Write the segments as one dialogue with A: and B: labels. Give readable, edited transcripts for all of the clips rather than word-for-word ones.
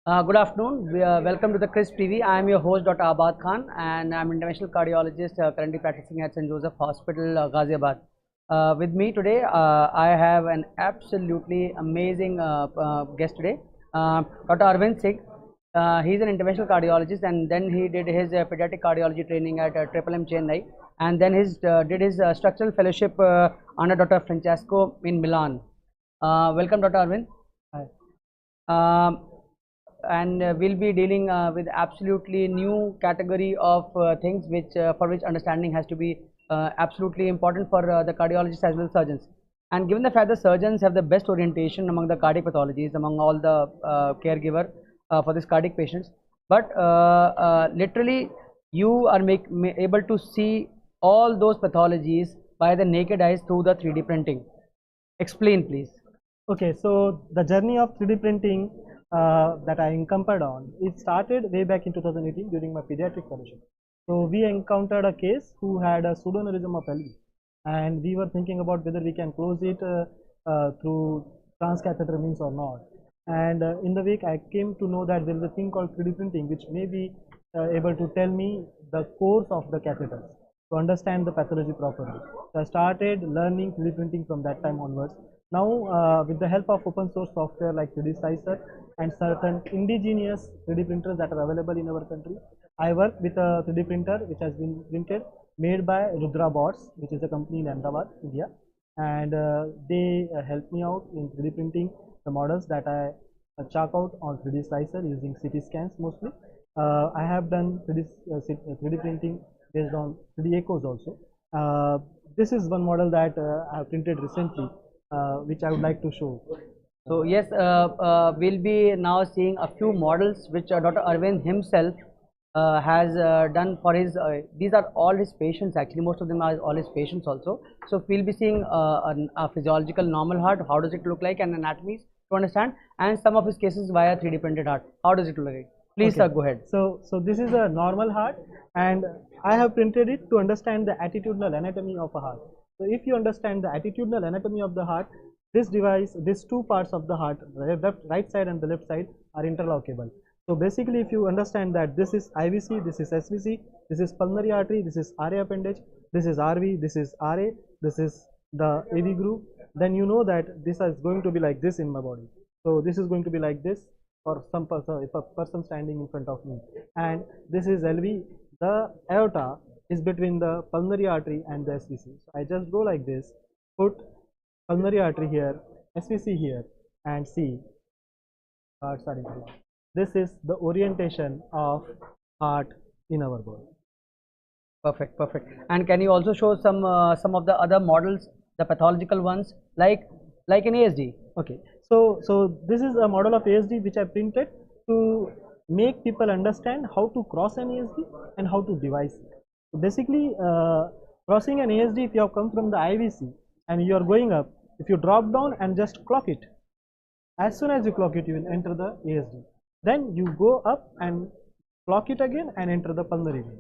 A: Good afternoon. Welcome to the CRISP TV. I am your host, Dr. Abad Khan, and I am an interventional cardiologist currently practicing at St. Joseph Hospital, Ghaziabad. With me today, I have an absolutely amazing guest today, Dr. Arvind Singh. He's an interventional cardiologist, and then he did his pediatric cardiology training at Triple M Chennai, and then did his structural fellowship under Dr. Francesco in Milan. Welcome, Dr. Arvind.
B: Hi.
A: And we'll be dealing with absolutely new category of things which for which understanding has to be absolutely important for the cardiologists as well as surgeons. And given the fact that surgeons have the best orientation among the cardiac pathologies, among all the caregiver for these cardiac patients, but literally you are able to see all those pathologies by the naked eyes through the 3D printing. Explain, please.
B: Okay, so the journey of 3D printing that I encountered on, it started way back in 2018 during my pediatric fellowship. So we encountered a case who had a pseudoaneurysm of LV, and we were thinking about whether we can close it through transcatheter means or not. And in the week I came to know that there is a thing called 3D printing which may be able to tell me the course of the catheters to understand the pathology properly. So I started learning 3D printing from that time onwards. Now with the help of open source software like 3D Slicer and certain indigenous 3D printers that are available in our country, I work with a 3D printer which has been printed made by Rudra Bots, which is a company in Ahmedabad, India, and they help me out in 3D printing the models that I chalk out on 3D Slicer using CT scans mostly. I have done 3D printing based on 3D echoes also. This is one model that I have printed recently, which I would like to show.
A: So yes, we'll be now seeing a few models which Dr. Arvind himself has done for his, these are all his patients actually, most of them are all his patients also. So we'll be seeing a physiological normal heart, how does it look like, and anatomies to understand, and some of his cases via 3D printed heart, how does it look like? Please
B: Okay.
A: Sir, go ahead.
B: So this is a normal heart, and I have printed it to understand the attitudinal anatomy of a heart. So if you understand the attitudinal anatomy of the heart, this device, these two parts of the heart, right side and the left side, are interlockable. So basically, if you understand that this is IVC, this is SVC, this is pulmonary artery, this is RA appendage, this is RV, this is RA, this is the AV groove, then you know that this is going to be like this in my body. So this is going to be like this for some person, if a person standing in front of me, and this is LV. The aorta is between the pulmonary artery and the SVC. So I just go like this, put pulmonary artery here, SVC here, and see hearts are interlocked. This is the orientation of heart in our body.
A: Perfect, perfect. And can you also show some of the other models, the pathological ones, like an ASD?
B: Okay, so this is a model of ASD which I printed to make people understand how to cross an ASD and how to devise it. So basically, crossing an ASD, if you have come from the IVC and you are going up, if you drop down and just clock it, as soon as you clock it, you will enter the ASD. Then you go up and clock it again and enter the pulmonary vein.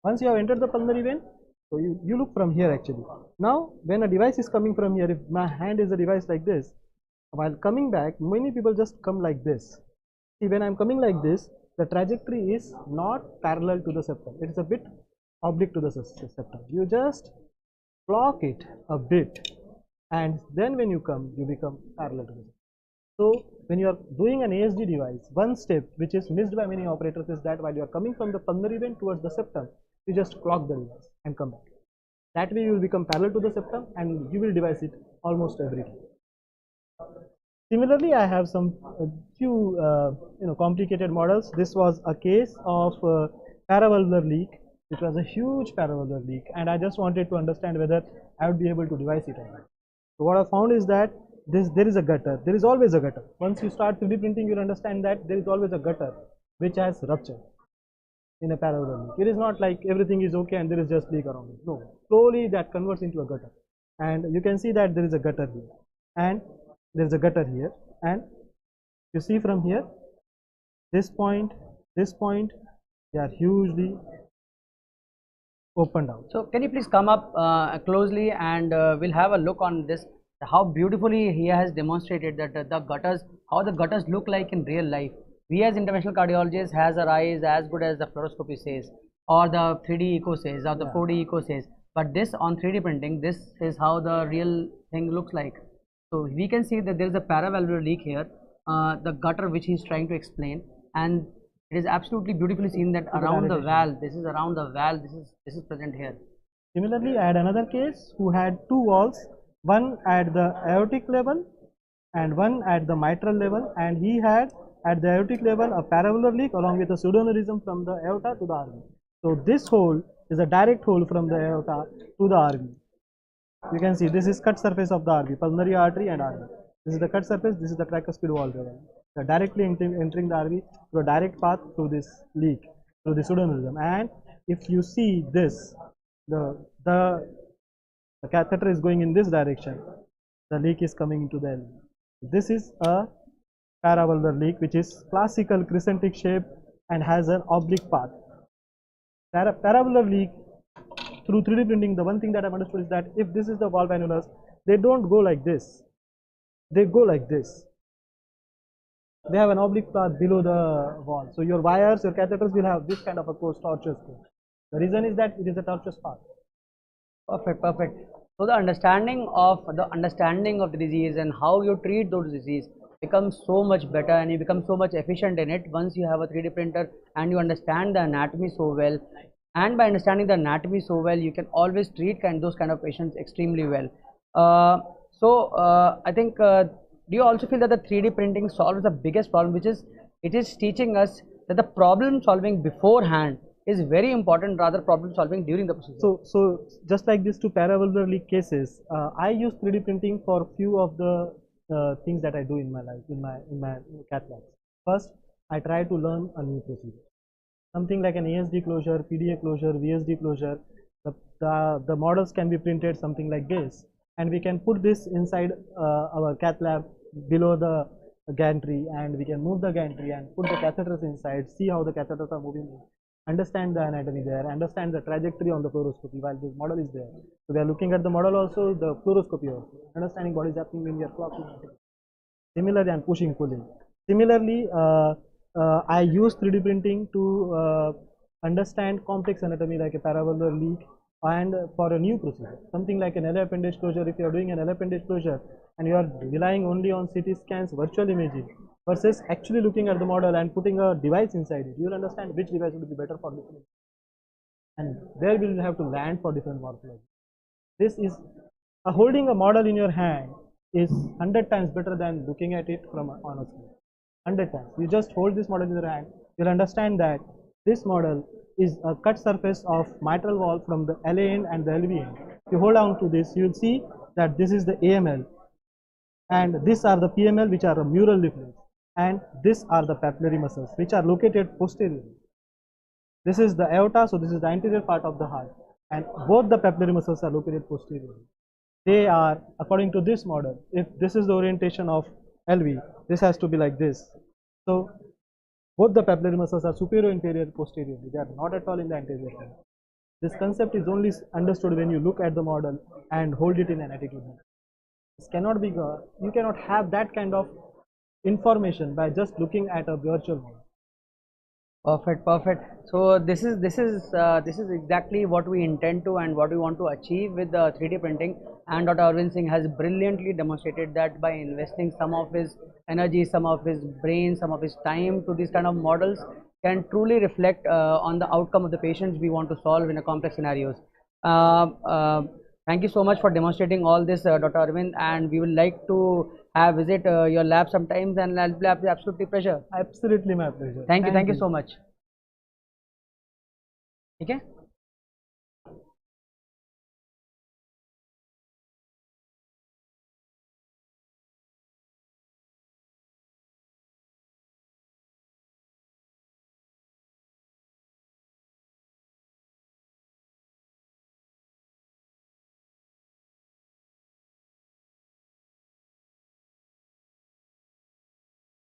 B: Once you have entered the pulmonary vein, so you look from here actually. Now, when a device is coming from here, if my hand is a device like this, while coming back, many people just come like this. See, when I'm coming like this, the trajectory is not parallel to the septum. It is a bit oblique to the septum. You just clock it a bit, and then when you come, you become parallel to the septum. So when you are doing an ASD device, one step which is missed by many operators is that while you are coming from the pulmonary vein towards the septum, you just clock the device and come back. That way you will become parallel to the septum and you will devise it almost every time. Similarly, I have some few complicated models. This was a case of paravalvular leak. It was a huge paravalvular leak, and I just wanted to understand whether I would be able to devise it or not. So what I found is that there is a gutter. There is always a gutter. Once you start 3D printing, you'll understand that there is always a gutter which has ruptured in a paravalvular leak. It is not like everything is okay and there is just leak around it. No, slowly that converts into a gutter, and you can see that there is a gutter here, and there is a gutter here, and you see from here, this point, they are hugely opened out.
A: So can you please come up closely, and we'll have a look on this, how beautifully he has demonstrated that the gutters, how the gutters look like in real life. we as interventional cardiologists has our eyes as good as the fluoroscopy says, or the 3D echo says, or the 4D echo says. But this on 3D printing, this is how the real thing looks like. So we can see that there is a paravalvular leak here, the gutter which he is trying to explain, and it is absolutely beautifully seen that around the valve, this is around the valve, this is present here.
B: Similarly, I had another case who had two valves, one at the aortic level and one at the mitral level, and he had at the aortic level a paravalvular leak along with a pseudoaneurysm from the aorta to the RV. So this hole is a direct hole from the aorta to the RV. You can see this is cut surface of the RV, pulmonary artery and RV. This is the cut surface, this is the tricuspid valve. They are directly entering the RV through a direct path through this leak, through the pseudoaneurysm. And if you see this, the catheter is going in this direction, the leak is coming into the LV. This is a paravalvular leak which is classical crescentic shape and has an oblique path. Paravalvular leak through 3D printing, the one thing that I've understood is that if this is the valve annulus, they don't go like this, they go like this. They have an oblique path below the wall. So your wires, your catheters will have this kind of a course, tortuous course. The reason is that it is a tortuous path.
A: Perfect, perfect. So the understanding of the disease and how you treat those disease becomes so much better, and you become so much efficient in it once you have a 3D printer and you understand the anatomy so well. And by understanding the anatomy so well, you can always treat those kind of patients extremely well. I think, do you also feel that the 3D printing solves the biggest problem, which is it is teaching us that the problem solving beforehand is very important, rather problem solving during the procedure?
B: So just like these two paravalvular leak cases, I use 3D printing for few of the things that I do in my life, in my cath labs. First, I try to learn a new procedure, something like an ASD closure, PDA closure, VSD closure. The models can be printed something like this, and we can put this inside our cath lab below the gantry, and we can move the gantry and put the catheters inside, see how the catheters are moving, understand the anatomy there, understand the trajectory on the fluoroscopy while this model is there. So we are looking at the model also, the fluoroscopy also, understanding what is happening when we are clocking. Similarly, and pushing, pulling. Similarly, I use 3D printing to understand complex anatomy like a paravalvular leak, and for a new procedure, something like an LA appendage closure. If you are doing an LA appendage closure and you are relying only on CT scans, virtual imaging, versus actually looking at the model and putting a device inside it, you will understand which device would be better for different, and where we will have to land for different morphology. This is holding a model in your hand is 100 times better than looking at it from on a screen. 100 times. You just hold this model in your hand, you'll understand that this model is a cut surface of mitral valve from the LA end and the LV end. If you hold on to this, you will see that this is the AML, and these are the PML, which are the mural leaflets, and these are the papillary muscles which are located posteriorly. This is the aorta, so this is the anterior part of the heart, and both the papillary muscles are located posteriorly. They are, according to this model, if this is the orientation of LV, this has to be like this. So both the papillary muscles are superior, inferior, posteriorly. They are not at all in the anterior part. This concept is only understood when you look at the model and hold it in an attitude. This cannot be, you cannot have that kind of information by just looking at a virtual model.
A: Perfect, perfect. So this is exactly what we intend to and what we want to achieve with the 3D printing. And Dr. Arvind Singh has brilliantly demonstrated that by investing some of his energy, some of his brain, some of his time to these kind of models, can truly reflect on the outcome of the patients we want to solve in a complex scenarios. Thank you so much for demonstrating all this, Dr. Arvind, and we would like to visit your lab sometimes, and I'll be absolutely pleasure.
B: Absolutely my pleasure.
A: Thank you so much. Okay.